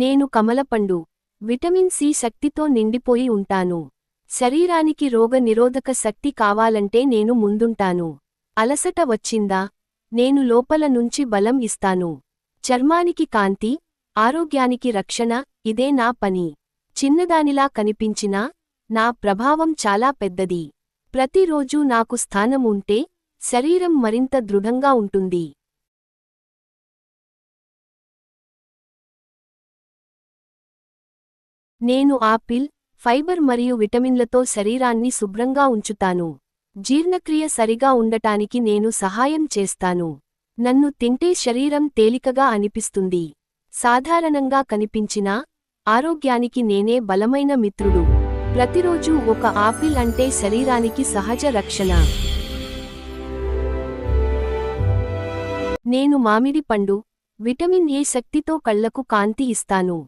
నేను కమలపండు. Vitamin C శక్తితో నిండిపోయి ఉంటాను. శరీరానికి రోగ నిరోధక శక్తి కావాలంటే నేను ముందుంటాను. అలసట వచ్చిందా? నేను లోపల నుంచి బలం ఇస్తాను. చర్మానికి కాంతి, ఆరోగ్యానికి రక్షణ, ఇదే నా పని. చిన్నదానిలా కనిపించినా నా ప్రభావం చాలా పెద్దది. ప్రతిరోజూ నాకు స్థానం ఉంటే శరీరం మరింత దృఢంగా ఉంటుంది. నేను ఆపిల్, ఫైబర్ మరియు విటమిన్లతో శరీరాన్ని శుభ్రంగా ఉంచుతాను. జీర్ణక్రియ సరిగా ఉండటానికి నేను సహాయం చేస్తాను. నన్ను తింటే శరీరం తేలికగా అనిపిస్తుంది. సాధారణంగా కనిపించినా ఆరోగ్యానికి నేనే బలమైన మిత్రుడు. ప్రతిరోజూ ఒక ఆపిల్ అంటే శరీరానికి సహజ రక్షణ. నేను మామిడి పండు, విటమిన్ ఏ శక్తితో కళ్లకు కాంతి ఇస్తాను.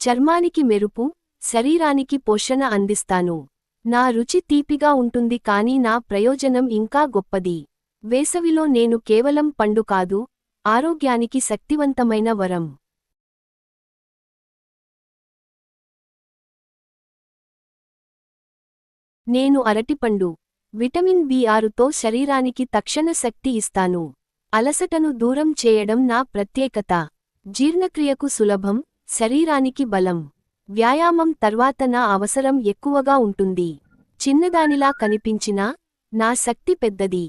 చర్మానికి మెరుపు, శరీరానికి పోషణ అందిస్తాను. నా రుచి తీపిగా ఉంటుంది కానీ నా ప్రయోజనం ఇంకా గొప్పది. వేసవిలో నేను కేవలం పండు కాదు, ఆరోగ్యానికి శక్తివంతమైన వరం. నేను అరటిపండు, విటమిన్ బి6తో శరీరానికి తక్షణ శక్తి ఇస్తాను. అలసటను దూరం చేయడం నా ప్రత్యేకత. జీర్ణక్రియకు సులభం, శరీరానికి బలం. వ్యాయామం తర్వాత నా అవసరం ఎక్కువగా ఉంటుంది. చిన్నదానిలా కనిపించినా నా శక్తి పెద్దది.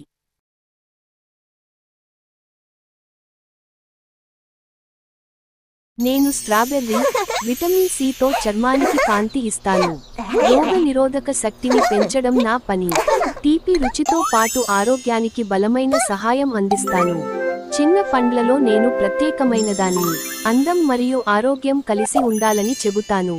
నేను స్ట్రాబెర్రీ, విటమిన్ సితో చర్మానికి కాంతి ఇస్తాను. రోగ నిరోధక శక్తిని పెంచడం నా పని. తీపి రుచితో పాటు ఆరోగ్యానికి బలమైన సహాయం అందిస్తాను. చిన్న పండ్లలో నేను ప్రత్యేకమైనదాన్ని. అందం మరియు ఆరోగ్యం కలిసి ఉండాలని చెబుతాను.